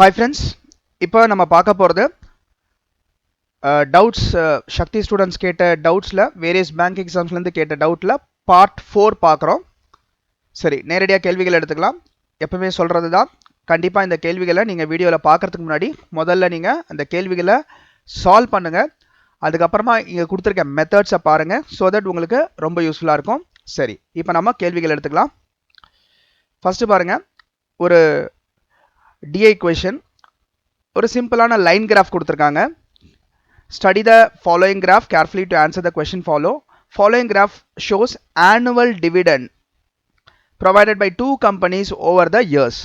Hi friends, இப்போ நம்ம பார்க்க போகிறது டவுட்ஸ் சக்தி ஸ்டூடெண்ட்ஸ் கேட்ட டவுட்ஸில் வேரியஸ் பேங்க் எக்ஸாம்ஸ்லேருந்து கேட்ட டவுட்டில் பார்ட் 4 பார்க்குறோம். சரி, நேரடியாக கேள்விகள் எடுத்துக்கலாம். எப்பவுமே சொல்கிறது தான், கண்டிப்பாக இந்த கேள்விகளை நீங்கள் வீடியோவில் பார்க்குறதுக்கு முன்னாடி முதல்ல நீங்கள் அந்த கேள்விகளை சால்வ் பண்ணுங்கள். அதுக்கப்புறமா இங்கே கொடுத்துருக்க மெத்தட்ஸை பாருங்கள். ஸோ தட் உங்களுக்கு ரொம்ப யூஸ்ஃபுல்லாக இருக்கும். சரி, இப்போ நம்ம கேள்விகள் எடுத்துக்கலாம். ஃபஸ்ட்டு பாருங்கள், ஒரு DI question, ஒரு சிம்பிளான லைன் கிராஃப் கொடுத்துருக்காங்க. Study the following graph carefully to answer the question follow. Following graph shows annual dividend provided by two companies over the years.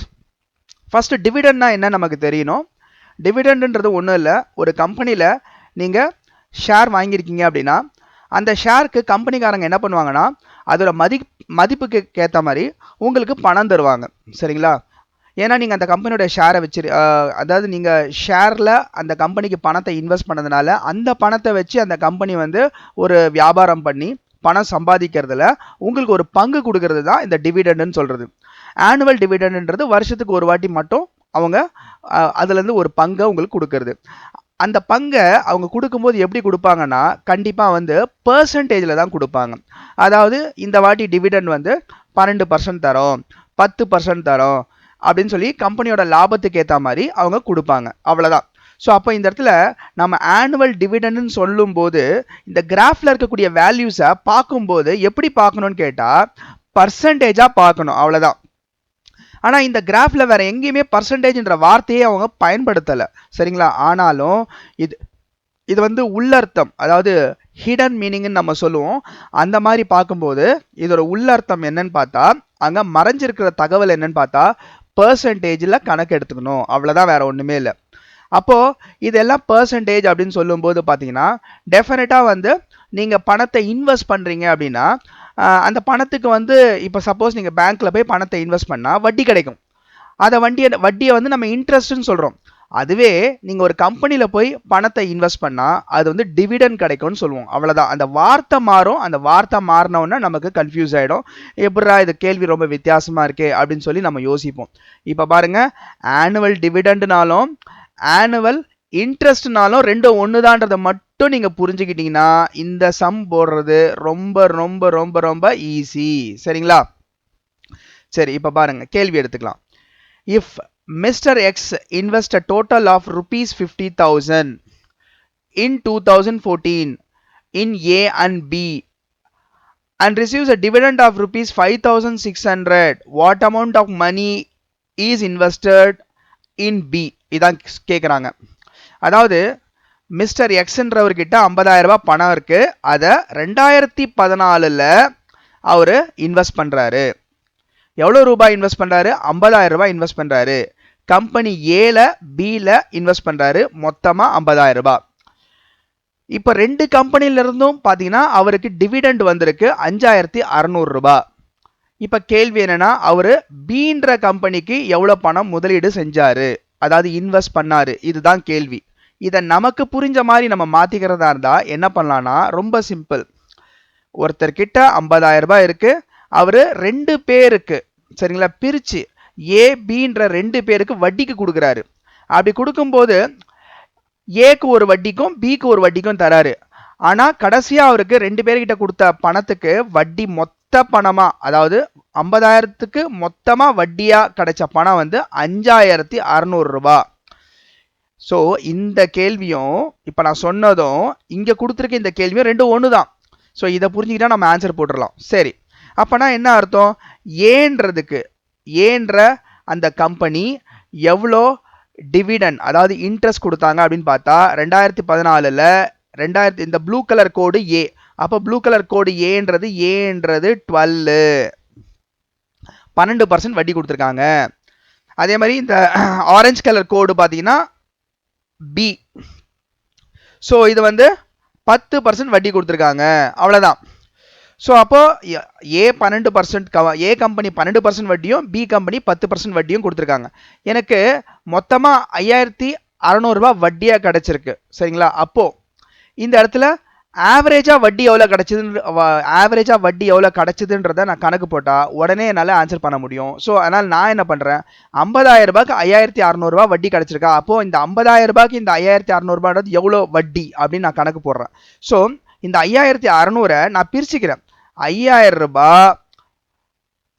First, dividend na enna namakku theriyணும். Dividend ன்றது ஒண்ணும் இல்ல, ஒரு கம்பெனில நீங்க share வாங்கியிருக்கீங்க அப்படின்னா அந்த ஷேருக்கு கம்பெனிக்காரங்க என்ன பண்ணுவாங்கன்னா அதோட மதிப்புக்கு ஏற்ற மாதிரி உங்களுக்கு பணம் தருவாங்க. சரிங்களா? ஏன்னா நீங்கள் அந்த கம்பெனியோட ஷேரை அதாவது நீங்கள் ஷேரில் அந்த கம்பெனிக்கு பணத்தை இன்வெஸ்ட் பண்ணதுனால அந்த பணத்தை வச்சு அந்த கம்பெனி வந்து ஒரு வியாபாரம் பண்ணி பணம் சம்பாதிக்கிறதுல உங்களுக்கு ஒரு பங்கு கொடுக்கறது தான் இந்த டிவிடெண்டுன்னு சொல்கிறது. ஆனுவல் டிவிடெண்டுன்றது வருஷத்துக்கு ஒரு வாட்டி மட்டும் அவங்க அதுலேருந்து ஒரு பங்கை உங்களுக்கு கொடுக்கறது. அந்த பங்கை அவங்க கொடுக்கும்போது எப்படி கொடுப்பாங்கன்னா கண்டிப்பாக வந்து பெர்சன்டேஜில் தான் கொடுப்பாங்க. அதாவது இந்த வாட்டி டிவிடெண்ட் வந்து 12% தரோம், 10% தரோம் அப்படின்னு சொல்லி கம்பெனியோட லாபத்துக்கு ஏற்ற மாதிரி அவங்க கொடுப்பாங்க. அவ்வளோதான். ஸோ அப்போ இந்த இடத்துல நம்ம ஆனுவல் டிவிடெண்டுன்னு சொல்லும்போது இந்த கிராஃபில் இருக்கக்கூடிய வேல்யூஸை பார்க்கும்போது எப்படி பார்க்கணும்னு கேட்டால் பர்சன்டேஜாக பார்க்கணும். அவ்வளோதான். ஆனால் இந்த கிராஃபில் வேறு எங்கேயுமே பர்சன்டேஜ்ன்ற வார்த்தையே அவங்க பயன்படுத்தலை. சரிங்களா? ஆனாலும் இது வந்து உள்ளர்த்தம், அதாவது ஹிடன் மீனிங்னு நம்ம சொல்லுவோம். அந்த மாதிரி பார்க்கும்போது இதோட உள்ளர்த்தம் என்னன்னு பார்த்தா அங்கே மறைஞ்சிருக்கிற தகவல் என்னன்னு பார்த்தா பெர்சன்டேஜில் கணக்கு எடுத்துக்கணும். அவ்வளோதான், வேற ஒன்றுமே இல்லை. அப்போது இதெல்லாம் பெர்சன்டேஜ் அப்படின்னு சொல்லும்போது பார்த்தீங்கன்னா டெஃபினட்டாக வந்து நீங்கள் பணத்தை இன்வெஸ்ட் பண்ணுறீங்க அப்படின்னா அந்த பணத்துக்கு வந்து இப்போ சப்போஸ் நீங்கள் பேங்க்கில் போய் பணத்தை இன்வெஸ்ட் பண்ணால் வட்டி கிடைக்கும். அதை வட்டியை வந்து நம்ம இன்ட்ரெஸ்ட்னு சொல்கிறோம். அதுவே நீங்கள் ஒரு கம்பெனியில் போய் பணத்தை இன்வெஸ்ட் பண்ணால் அது வந்து டிவிடெண்ட் கிடைக்கும்னு சொல்லுவோம். அவ்வளோதான். அந்த வார்த்தை மாறும். அந்த வார்த்தை மாறினோன்னா நமக்கு கன்ஃபியூஸ் ஆகிடும். எப்படா இது கேள்வி ரொம்ப வித்தியாசமாக இருக்கே அப்படின்னு சொல்லி நம்ம யோசிப்போம். இப்போ பாருங்கள், ஆனுவல் டிவிடெண்ட்னாலும் ஆனுவல் இன்ட்ரெஸ்ட்னாலும் ரெண்டும் ஒன்று தான்றதை மட்டும் நீங்கள் புரிஞ்சுக்கிட்டீங்கன்னா இந்த சம் போடுறது ரொம்ப ரொம்ப ரொம்ப ரொம்ப ஈஸி. சரிங்களா? சரி, இப்போ பாருங்கள், கேள்வி எடுத்துக்கலாம். If Mr. X invest a total of rupees 50,000 in 2014 in A and B and receives a dividend of rupees 5,600, what amount of money is invested in B? இதான் கேட்குறாங்க. அதாவது மிஸ்டர் எக்ஸ்ன்றவர்கிட்ட 50,000 ரூபாய் பணம் இருக்கு. அதை 2014 அவர் இன்வெஸ்ட் பண்றாரு. எவ்வளோ ரூபாய் இன்வெஸ்ட் பண்றாரு? 50,000 ரூபாய் இன்வெஸ்ட் பண்றாரு. கம்பெனி ஏல பில இன்வெஸ்ட் பண்றாரு. மொத்தமாக 50,000 ரூபாய். இப்போ ரெண்டு கம்பெனில இருந்தும் பார்த்தீங்கன்னா அவருக்கு டிவிடெண்ட் வந்திருக்கு 5,600 ரூபாய். இப்போ கேள்வி என்னன்னா அவர் பீன்ற கம்பெனிக்கு எவ்வளோ பணம் முதலீடு செஞ்சாரு, அதாவது இன்வெஸ்ட் பண்ணாரு. இதுதான் கேள்வி. இதை நமக்கு புரிஞ்ச மாதிரி நம்ம மாத்திக்கிறதா இருந்தா என்ன பண்ணலாம்னா ரொம்ப சிம்பிள். ஒருத்தர்கிட்ட 50,000 ரூபாய் இருக்கு. அவரு ரெண்டு பேருக்கு, சரிங்களா, பிரிச்சு ஏபின்ற ரெண்டு பேருக்கு வட்டிக்கு கொடுக்குறாரு. அப்படி கொடுக்கும்போது ஏக்கு ஒரு வட்டிக்கும் பிக்கு ஒரு வட்டிக்கும் தராரு. ஆனா கடைசியா அவருக்கு ரெண்டு பேர்கிட்ட கொடுத்த பணத்துக்கு வட்டி மொத்த பணமா, அதாவது 50,000க்கு மொத்தமா வட்டியா கிடைச்ச பணம் வந்து 5,600 ரூபாய். ஸோ இந்த கேள்வியும் இப்ப நான் சொன்னதும் இங்க கொடுத்துருக்க இந்த கேள்வியும் ரெண்டும் ஒண்ணுதான். ஸோ இதை புரிஞ்சுக்கிட்டா நம்ம ஆன்சர் போட்டுடலாம். சரி, அப்பனா என்ன அர்த்தம்? ஏன்ற அந்த கம்பெனி எவ்வளோ டிவிடெண்ட், அதாவது இன்ட்ரெஸ்ட் கொடுத்தாங்க அப்படின்னு பார்த்தா 2014 இந்த ப்ளூ கலர் கோடு ஏ. அப்போ ப்ளூ கலர் கோடு ஏன்றது 12% வட்டி கொடுத்துருக்காங்க. அதே மாதிரி இந்த ஆரஞ்சு கலர் கோடு பார்த்தீங்கன்னா பி. ஸோ இது வந்து 10% வட்டி கொடுத்துருக்காங்க. அவ்வளோதான். ஸோ அப்போ ஏ 12%, ஏ கம்பெனி 12% வட்டியும் பி கம்பெனி 10% வட்டியும் கொடுத்துருக்காங்க. எனக்கு மொத்தமாக 5,600 ரூபாய் வட்டியாக கிடைச்சிருக்கு. சரிங்களா? அப்போ இந்த இடத்துல ஆவரேஜா வட்டி எவ்வளோ கிடைச்சது, ஆவரேஜா வட்டி எவ்வளோ கிடைச்சதுன்றத நான் கணக்கு போட்டால் உடனே என்னால் ஆன்சர் பண்ண முடியும். ஸோ அதனால் நான் என்ன பண்ணுறேன், 50,000 ரூபாய்க்கு 5,600 ரூபாய் வட்டி கிடைச்சிருக்கா. அப்போது இந்த 50,000 ரூபாய்க்கு இந்த 5,600 ரூபான்றது எவ்வளோ வட்டி அப்படின்னு நான் கணக்கு போடுறேன். ஸோ இந்த 5,600 நான் பிரிச்சுக்கிறேன். 5,000 ரூபாய்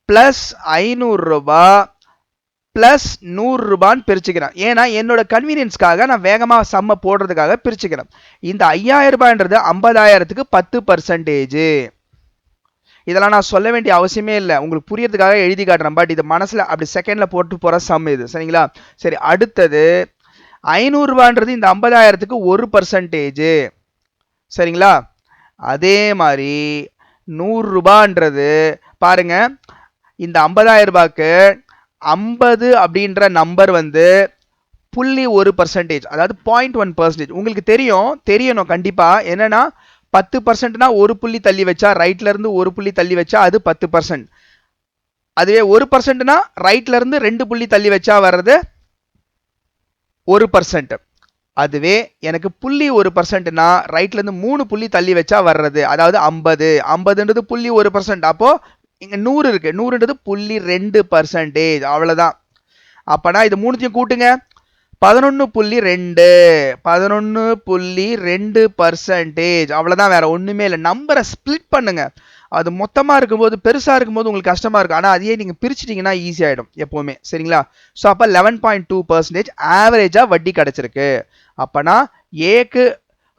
ப்ளஸ் 500 ரூபாய் ப்ளஸ் 100 ரூபான்னு பிரிச்சுக்கிறேன். ஏன்னா என்னோட கன்வீனியன்ஸ்க்காக நான் வேகமாக சம்ம போடுறதுக்காக பிரிச்சுக்கிறேன். இந்த 5,000 ரூபாய்ன்றது 50,000க்கு 10%. இதெல்லாம் நான் சொல்ல வேண்டிய அவசியமே இல்லை, உங்களுக்கு புரியறதுக்காக எழுதி காட்டுறேன். பட் இது மனசில் அப்படி செகண்டில் போட்டு போகிற சம் இது. சரிங்களா? சரி, அடுத்தது 500 ரூபான்றது இந்த 50,000க்கு 1%. சரிங்களா? அதே மாதிரி 100 ரூபான்றது பாருங்க, இந்த 50,000 ரூபாய்க்கு 50 அப்படின்ற நம்பர் வந்து 0.1%, அதாவது 0.1%. உங்களுக்கு தெரியணும் கண்டிப்பா. என்னன்னா 10%னா ஒரு புள்ளி தள்ளி வச்சா, ரைட்ல இருந்து ஒரு புள்ளி தள்ளி வச்சா அது 10%. அதுவே 1%னா ரைட்ல இருந்து 2 புள்ளி தள்ளி வச்சா வர்றது 1%. அதுவே எனக்கு 0.1%னா ரைட்ல இருந்து 3 புள்ளி தள்ளி வச்சா வர்றது, அதாவது 50. 50ன்றது 0.1%. அப்போ இங்க 100 இருக்கு, 100ன்றது 0.2%. அவ்வளவுதான். அப்பனா இது மூணுத்தையும் கூட்டுங்க, 11.2 11.2%. அவ்வளவுதான், வேற ஒண்ணுமே இல்லை. நம்பரை ஸ்பிளிட் பண்ணுங்க. அது மொத்தமா இருக்கும்போது, பெருசா இருக்கும்போது உங்களுக்கு கஷ்டமா இருக்கும். ஆனா அதையே நீங்க பிரிச்சுட்டீங்கன்னா ஈஸி ஆயிடும் எப்பவுமே. சரிங்களா? ஸோ அப்ப 11.2% ஆவரேஜா வட்டி கிடைச்சிருக்கு. அப்பனா ஏக்கு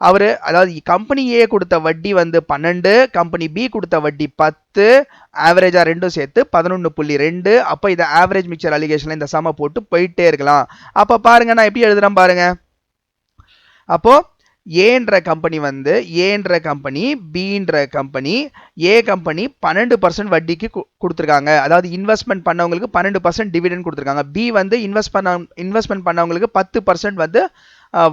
அவரு, அதாவது கம்பெனி ஏ கொடுத்த வட்டி வந்து 12, கம்பெனி பி கொடுத்த வட்டி 10, ஆவரேஜா ரெண்டும் சேர்த்து 11.2. அப்ப இதை ஆவரேஜ் மிக்சர் அலிகேஷன்ல இந்த சம போட்டு போயிட்டே இருக்கலாம். அப்ப பாருங்க நான் எப்படி எழுதுறேன் பாருங்க. அப்போ ஏன்ற கம்பெனி வந்து, ஏன்ற கம்பெனி பின்ற கம்பெனி, ஏ கம்பெனி 12% வட்டிக்கு கொடுத்துருக்காங்க. அதாவது இன்வெஸ்ட்மெண்ட் பண்ணவங்களுக்கு 12% டிவிடெண்ட் கொடுத்துருக்காங்க. பி வந்து இன்வெஸ்ட்மெண்ட் பண்ணவங்களுக்கு 10% வந்து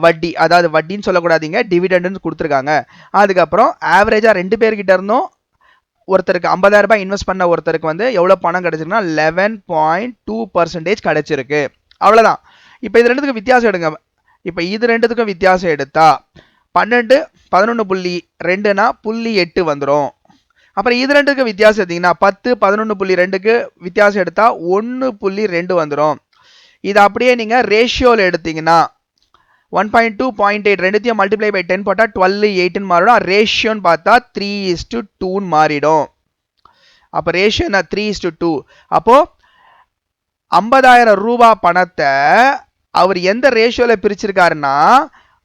வட்டி, அதாவது வட்டின்னு சொல்லக்கூடாதீங்க, டிவிடெண்ட் கொடுத்துருக்காங்க. அதுக்கப்புறம் ஆவரேஜா 2 பேர்கிட்ட இருந்தும் ஒருத்தருக்கு 50,000 ரூபாய் இன்வெஸ்ட் பண்ண ஒருத்தருக்கு வந்து எவ்வளவு பணம் கிடைச்சிருக்குன்னா 11.2% கிடைச்சிருக்கு. அவ்வளவுதான். இப்ப இது ரெண்டுத்துக்கும் வித்தியாசம் எடுங்க. இப்ப இது ரெண்டுத்துக்கும் வித்தியாசம் எடுத்தா 12 11.2னா 0.8 வந்துடும். அப்புறம் இது ரெண்டுக்கு வித்தியாசம் எடுத்தீங்கன்னா 10 11.2க்கு வித்தியாசம் எடுத்தா 1.2 வந்துடும். இது அப்படியே நீங்க ரேஷியோல எடுத்தீங்கன்னா 1.2 0.8 ரெண்டுத்தையும் மல்டிப்ளை பை 10 போட்டா 12:8 மாறிடும். ரேஷியோன்னு பார்த்தா 3:2 மாறிடும். அப்ப ரேஷியோ 3:2. அப்போ 50,000 ரூபாய் பணத்தை அவர் எந்த ரேஷியோல பிரிச்சிருக்காருன்னா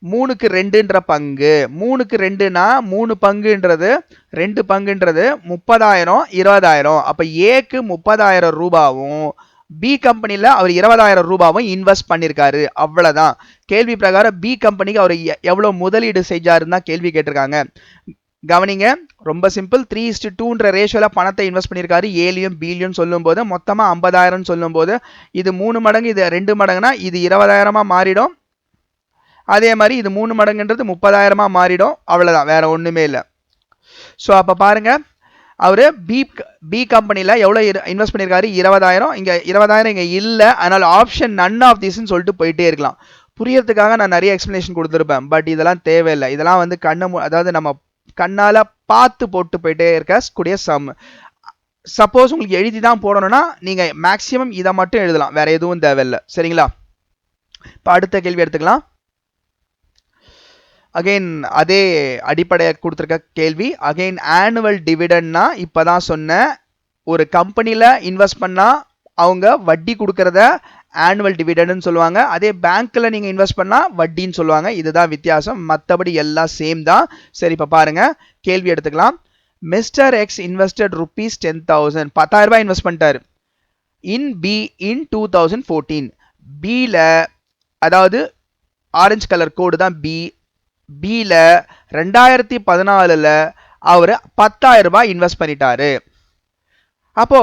3க்கு 2ன்ற பங்கு. 3க்கு 2னா 3 பங்குன்றது 2 பங்குன்றது 30,000 20,000. அப்ப ஏக்கு 30,000 ரூபாவும் பி கம்பெனில அவர் 20,000 ரூபாவும் இன்வெஸ்ட் பண்ணிருக்காரு. அவ்வளவுதான். கேள்வி பிரகாரம் பி கம்பெனிக்கு அவர் எவ்வளவு முதலீடு செஞ்சாருன்னு தான் கேள்வி கேட்டிருக்காங்க. கவனிங்க, ரொம்ப சிம்பிள். 3:2ன்ற ரேஷியோல பணத்தை இன்வெஸ்ட் பண்ணிருக்காரு. ஏலியும் பிலியும் சொல்லும் போது மொத்தமா 50,000 சொல்லும் போது இது 3 மடங்கு, இது 2 மடங்குனா இது 20,000 மாறிடும். அதே மாதிரி இது 3 மடங்குன்றது 30,000 மாறிடும். அவ்வளவுதான், வேற ஒண்ணுமே இல்லை. ஸோ அப்ப பாருங்க, அவரு பி கம்பெனில எவ்வளவு இன்வெஸ்ட் பண்ணிருக்காரு? 20,000. இங்க 20,000 இங்க இல்ல, அதனால ஆப்ஷன் நன் ஆஃப் திஸ்ன்னு சொல்லிட்டு போயிட்டே இருக்கலாம். புரியறதுக்காக நான் நிறைய எக்ஸ்பிளனேஷன் கொடுத்துருப்பேன். பட் இதெல்லாம் தேவையில்லை. இதெல்லாம் வந்து அதாவது நம்ம கண்ணால பார்த்து போட்டு போயிட்டே இருக்க கூடிய சம். சப்போஸ் உங்களுக்கு எழுதி தான் போடணும்னா நீங்க மேக்சிமம் இதை மட்டும் எழுதலாம், வேற எதுவும் தேவையில்லை. சரிங்களா? இப்ப அடுத்த கேள்வி எடுத்துக்கலாம். அகைன் அதே அடிப்படையை கொடுத்துருக்க கேள்வி. அகைன் ஆனுவல் டிவிடெண்ட்னா இப்பதான் சொன்ன, ஒரு கம்பெனில இன்வெஸ்ட் பண்ணா அவங்க வட்டி கொடுக்கறத ஆனுவல் டிவிடெண்ட்னு சொல்லுவாங்க. அதே பேங்க்ல நீங்க இன்வெஸ்ட் பண்ணா வட்டின்னு சொல்லுவாங்க. இதுதான் வித்தியாசம், மற்றபடி எல்லாம் சேம் தான். சரி, இப்ப பாருங்க கேள்வி எடுத்துக்கலாம். மிஸ்டர் எக்ஸ் இன்வெஸ்டட் rupees 10,000, 10,000 ரூபாய் இன்வெஸ்ட் பண்ணிட்டாரு இன் பி இன் 2014. பில, அதாவது ஆரஞ்சு கலர் கோடு தான் பி. பில 2014ல அவரு 10,000 ரூபாய் இன்வெஸ்ட் பண்ணிட்டாரு. அப்போ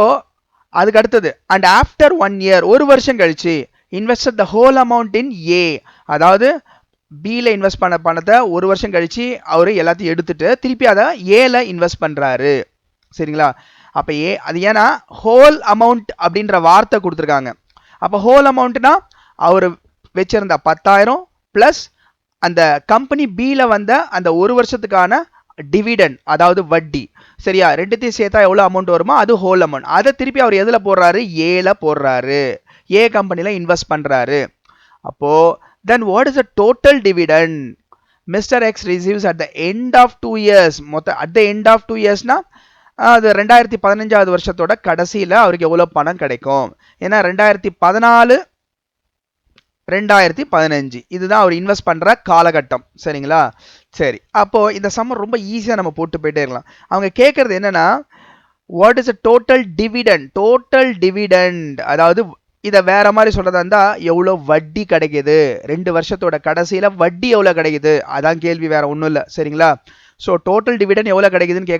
அதுக்கு அடுத்தது அண்ட் ஆஃப்டர் 1 year, ஒரு வருஷம் கழிச்சு invested the whole amount in a, அதாவது பில இன்வெஸ்ட் பண்ண பணத்தை ஒரு வருஷம் கழிச்சு அவரு எல்லாத்தையும் எடுத்துட்டு திருப்பி அதை ஏல இன்வெஸ்ட் பண்றாரு. சரிங்களா? அப்ப ஏ, அது ஏன்னா ஹோல் அமௌண்ட் அப்படின்ற வார்த்தை கொடுத்துருக்காங்க. அப்ப ஹோல் அமௌண்ட்னா அவரு வச்சிருந்த 10,000 பிளஸ் அந்த கம்பெனி பில வந்த அந்த ஒரு வருஷத்துக்கான டிவிடெண்ட் அதாவது வட்டி. சரியா, ரெண்டுத்தையும் சேர்த்தா எவ்வளவு அமௌண்ட் வருமோ அது ஹோல் அமௌண்ட். அதை திருப்பி அவர் எதுல போடுறாரு, ஏல போடுறாரு, ஏ கம்பெனில இன்வெஸ்ட் பண்றாரு. அப்போ then what is the total dividend Mr. X receives at the end of 2 years? at the end of 2 years னா அது 2015வது வருஷத்தோட கடைசியில அவருக்கு எவ்வளவு பணம் கிடைக்கும். ஏன்னா 2014 2015 இதுதான் அவர் இன்வெஸ்ட் பண்ற காலகட்டம். சரிங்களா, சரி. அப்போ இந்த சம்மர் ரொம்ப ஈஸியா நம்ம போட்டு போயிட்டே இருக்கலாம். அவங்க கேட்கறது என்னன்னா what is total dividend. Total dividend அதாவது இதை வேற மாதிரி சொல்றதா இருந்தா எவ்வளவு வட்டி கிடைக்குது, 2 வருஷத்தோட கடைசியில வட்டி எவ்வளவு கிடைக்குது, அதான் கேள்வி, வேற ஒன்றும் இல்லை. சரிங்களா, ஸோ டோட்டல் டிவிடெண்ட் எவ்வளவு கிடைக்குதுன்னு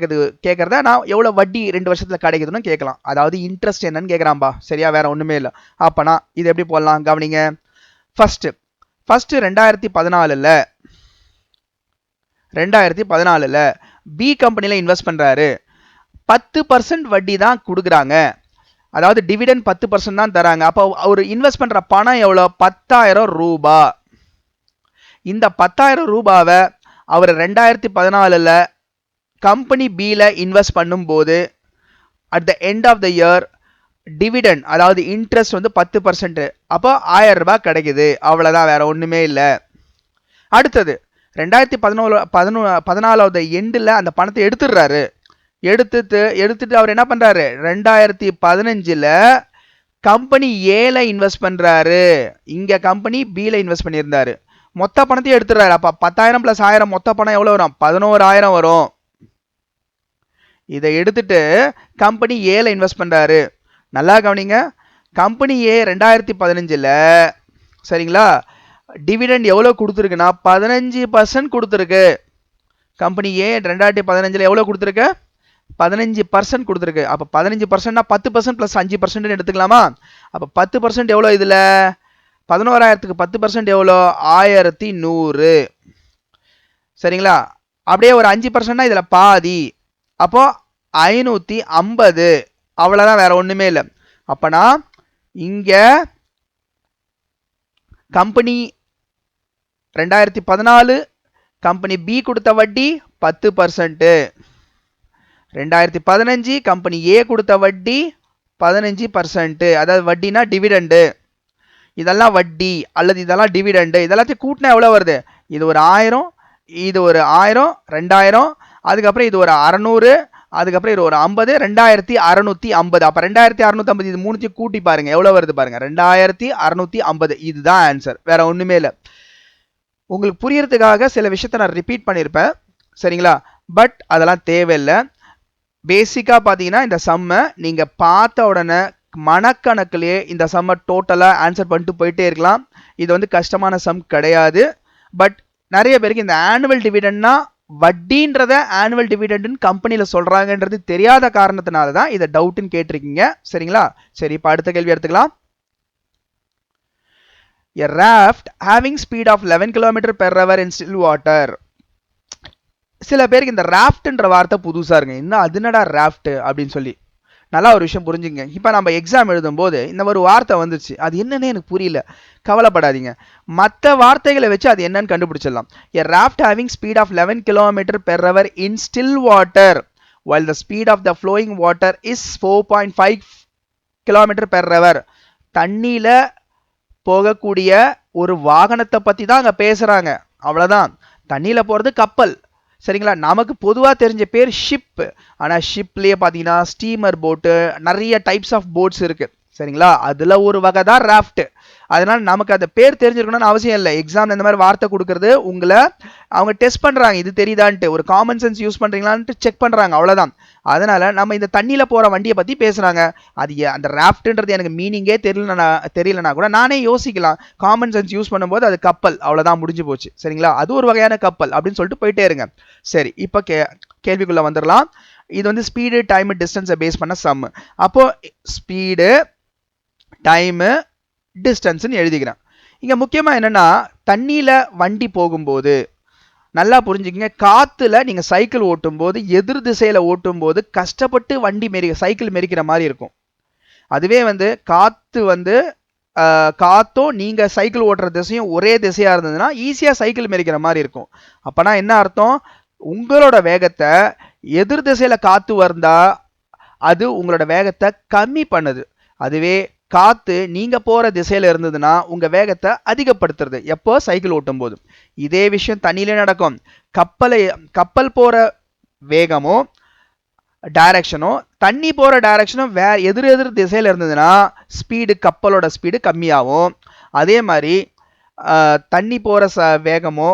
கேட்கறதா நான் எவ்வளவு வட்டி 2 வருஷத்துல கிடைக்குதுன்னு கேட்கலாம். அதாவது இன்ட்ரெஸ்ட் என்னன்னு கேட்கறான்பா. சரியா, வேற ஒண்ணுமே இல்லை. அப்பனா இது எப்படி போடலாம் கவனிங்க. ஃபர்ஸ்ட் 2014ல பி கம்பெனில இன்வெஸ்ட் பண்றாரு. 10% வட்டி தான் கொடுக்குறாங்க, அதாவது டிவிடெண்ட் 10% தான் தராங்க. அப்போ அவர் இன்வெஸ்ட் பண்ற பணம் எவ்வளவு, 10,000 ரூபாய். இந்த 10,000 ரூபாவை அவர் 2014ல கம்பெனி பில இன்வெஸ்ட் பண்ணும்போது at the end of the year dividend அதாவது இன்ட்ரெஸ்ட் வந்து 10%, அப்போ 1000 ரூபாய் கிடைக்குது. அவ்வளவுதான், வேற ஒண்ணுமே இல்லை. அடுத்தது 2014வது எண்டில் அந்த பணத்தை எடுத்துடுறாரு. எடுத்துட்டு அவர் என்ன பண்றாரு, 2015ல கம்பெனி ஏல இன்வெஸ்ட் பண்றாரு. இங்க கம்பெனி பில இன்வெஸ்ட் பண்ணியிருந்தாரு. மொத்த பணத்தையும் எடுத்துடுறாரு. அப்ப 10,000 + 1000 மொத்த பணம் எவ்வளவு வரும், 11,000 வரும். இதை எடுத்துட்டு கம்பெனி ஏல இன்வெஸ்ட் பண்றாரு. நல்லா கவனிங்க, கம்பெனி ஏ 2015ல சரிங்களா டிவிடெண்ட் எவ்வளவு கொடுத்துருக்குன்னா 15% கொடுத்துருக்கு. கம்பெனி ஏ 2015ல எவ்வளவு கொடுத்துருக்கு, 15% கொடுத்துருக்கு. அப்ப 15%னா 10% + 5% எடுத்துக்கலாமா. அப்ப 10% எவ்வளவு, இதுல 11,000க்கு 10% எவ்வளோ, 1100. சரிங்களா, அப்படியே ஒரு 5%னா இதுல பாதி, அப்போ 550. அவ்வளவுதான், வேற ஒண்ணுமே இல்லை. அப்பனா இங்க கம்பெனி 2014 கம்பெனி பி கொடுத்த வட்டி 10%, 2015 கம்பெனி ஏ கொடுத்த வட்டி 15%. அதாவது வட்டினா டிவிடெண்ட், இதெல்லாம் வட்டி அல்லது இதெல்லாம் டிவிடெண்ட். இதெல்லாத்தையும் கூட்டினா எவ்வளவு வருது, இது ஒரு 1000, இது ஒரு 1000, 2000, அதுக்கப்புறம் இது ஒரு 600, அதுக்கப்புறம் இது ஒரு 50, 2650. அப்ப 2650 இது மூணுத்தையும் கூட்டி பாருங்க எவ்வளவு வருது பாருங்க, 2650. இதுதான் ஆன்சர், வேற ஒண்ணுமே இல்லை. உங்களுக்கு புரியறதுக்காக சில விஷயத்த நான் ரிப்பீட் பண்ணியிருப்பேன். சரிங்களா, பட் அதெல்லாம் தேவையில்லை. பேசிக்கா பாத்தீங்கன்னா இந்த சம்மை நீங்க பார்த்த உடனே மனக்கணக்கிலேயே இந்த சம்மை டோட்டலா ஆன்சர் பண்ணிட்டு போயிட்டே இருக்கலாம். இது வந்து கஷ்டமான சம் கிடையாது. பட் நிறைய பேருக்கு இந்த ஆனுவல் டிவிடெண்ட்னா வட்டின்றத ஆனுவல் டிவிடெண்ட் கம்பெனில சொல்றாங்கன்றது தெரியாத காரணத்தினால தான் இதை டவுட்னு கேட்டிருக்கீங்க. சரிங்களா, சரி, இப்போ அடுத்த கேள்வி எடுத்துக்கலாம். A raft having speed of 11 km/h in still water. சில பேருக்கு இந்த ராஃப்ட்ன்ற வார்த்தை புதுசா இருக்கு. இன்னும் அதுனடா ராஃப்ட் அப்படின்னு சொல்லி நல்லா ஒரு விஷயம் புரிஞ்சுங்க. இப்போ நம்ம எக்ஸாம் எழுதும் போது இந்த ஒரு வார்த்தை வந்துச்சு, அது என்னன்னு எனக்கு புரியல, கவலைப்படாதீங்க, மற்ற வார்த்தைகளை வச்சு அது என்னன்னு கண்டுபிடிச்சிடலாம். A raft having speed of 11 km/h in still water while the speed of the flowing water is 4.5 km/h. தண்ணியில போகக்கூடிய ஒரு வாகனத்தை பத்தி தான் அங்க பேசுறாங்க. அவ்வளவுதான். தண்ணியில போறது கப்பல். சரிங்களா, நமக்கு பொதுவா தெரிஞ்ச பேர் ஷிப். ஆனா ஷிப்லயே பாத்தீங்கன்னா ஸ்டீமர் போட்டு நிறைய டைப்ஸ் ஆஃப் போட்ஸ் இருக்கு. சரிங்களா, அதுல ஒரு வகை தான் ராஃப்ட். அதனால நமக்கு அந்த பேர் தெரிஞ்சிருக்கணும்னு அவசியம் இல்லை. எக்ஸாம் இந்த மாதிரி வார்த்தை கொடுக்கறது உங்களை அவங்க டெஸ்ட் பண்றாங்க, இது தெரியுதான்ட்டு, ஒரு காமன் சென்ஸ் யூஸ் பண்றீங்களான்ட்டு செக் பண்றாங்க, அவ்வளவுதான். அதனால நம்ம இந்த தண்ணியில போற வண்டியை பத்தி பேசுறாங்க. அது அந்த ராஃப்ட்ன்றது எனக்கு மீனிங்கே தெரியலனா கூட நானே யோசிக்கலாம், காமன் சென்ஸ் யூஸ் பண்ணும்போது அது கப்பல், அவ்வளவுதான், முடிஞ்சு போச்சு. சரிங்களா, அது ஒரு வகையான கப்பல் அப்படின்னு சொல்லிட்டு போயிட்டே இருங்க. சரி, இப்ப கேள்விக்குள்ள வந்துடலாம். இது வந்து ஸ்பீடு, டைம், டிஸ்டன்ஸை பேஸ் பண்ண சம். அப்போ ஸ்பீடு, டைம், டிஸ்டன்ஸ்னு எழுதிக்கிறேன். இங்க முக்கியமா என்னன்னா தண்ணியில வண்டி போகும்போது நல்லா புரிஞ்சுக்கங்க, காத்துல நீங்க சைக்கிள் ஓட்டும் போது எதிர் திசையில ஓட்டும் போது கஷ்டப்பட்டு வண்டி சைக்கிள் மெரிக்கிற மாதிரி இருக்கும். அதுவே வந்து காத்து வந்து காத்தும் நீங்க சைக்கிள் ஓட்டுற திசையும் ஒரே திசையா இருந்ததுன்னா ஈஸியா சைக்கிள் மெரிக்கிற மாதிரி இருக்கும். அப்பனா என்ன அர்த்தம், உங்களோட வேகத்தை எதிர் திசையில காத்து வந்தா அது உங்களோட வேகத்தை கம்மி பண்ணுது. அதுவே காத்து நீங்க போற திசையில இருந்ததுன்னா உங்க வேகத்தை அதிகப்படுத்துறது எப்போ சைக்கிள் ஓட்டும் போது. இதே விஷயம் தண்ணியிலே நடக்கும். கப்பல் போற வேகமும் டைரக்ஷனும் தண்ணி போற டைரக்ஷனும் எதிர் திசையில இருந்ததுன்னா ஸ்பீடு கப்பலோட ஸ்பீடு கம்மியாகும். அதே மாதிரி தண்ணி போற வேகமோ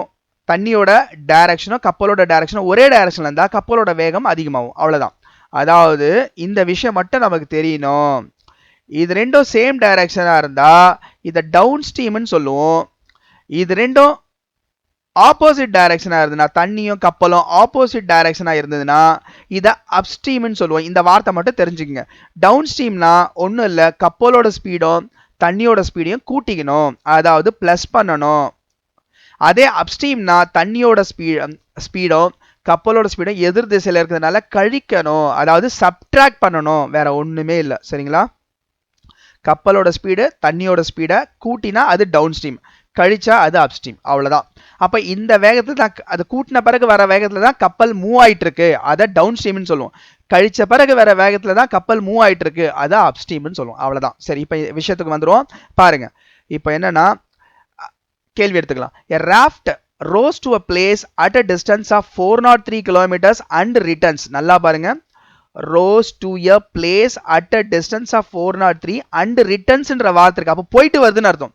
தண்ணியோட டைரக்ஷனும் கப்பலோட டைரக்ஷனும் ஒரே டைரக்ஷன்ல இருந்தா கப்பலோட வேகம் அதிகமாகும். அவ்வளவுதான். அதாவது இந்த விஷயம் மட்டும் நமக்கு தெரியணும். இது ரெண்டும் சேம் டைரக்ஷனா இருந்தா இதை டவுன் ஸ்ட்ரீம்னு சொல்லுவோம். இது ரெண்டும் ஆப்போசிட் டைரக்ஷனா இருந்ததுன்னா தண்ணியும் கப்பலும் ஆப்போசிட் டைரக்ஷனா இருந்ததுன்னா இதை அப்ஸ்ட்ரீம்னு சொல்லுவோம். இந்த வார்த்தை மட்டும் தெரிஞ்சுக்கங்க. டவுன் ஸ்ட்ரீம்னா ஒன்றும் இல்லை, கப்பலோட ஸ்பீடும் தண்ணியோட ஸ்பீடையும் கூட்டிக்கணும், அதாவது பிளஸ் பண்ணணும். அதே அப்ஸ்ட்ரீம்னா தண்ணியோட ஸ்பீடும் கப்பலோட ஸ்பீடும் எதிர் திசையில இருக்கிறதுனால கழிக்கணும், அதாவது சப்ட்ராக்ட் பண்ணணும், வேற ஒண்ணுமே இல்லை. சரிங்களா? கப்பலோட ஸ்பீடு தண்ணியோட ஸ்பீடை கூட்டினா அது டவுன் ஸ்ட்ரீம், கழிச்சா அது அப்ஸ்ட்ரீம். அவ்வளவுதான். அப்ப இந்த வேகத்துல தான் அது கூட்டின பிறகு வர வேகத்துல தான் கப்பல் மூவ் ஆயிட்டு இருக்கு, அதை டவுன் ஸ்ட்ரீம்னு சொல்லுவோம். கழிச்ச பிறகு வர வேகத்துல தான் கப்பல் மூவ் ஆயிட்டு இருக்கு, அதை அப்ஸ்ட்ரீம்னு சொல்லுவோம். அவ்வளவுதான். சரி, இப்ப விஷயத்துக்கு வந்துருவோம். பாருங்க, இப்ப என்னன்னா கேள்வி எடுத்துக்கலாம். A raft rose to a place at a distance of 403 kilometers and returns. நல்லா பாருங்க, rose to a place at a distance of 403 and returns என்ற வார்த்தை இருக்கு. அப்போ போயிட்டு வருதுன்னு அர்த்தம்.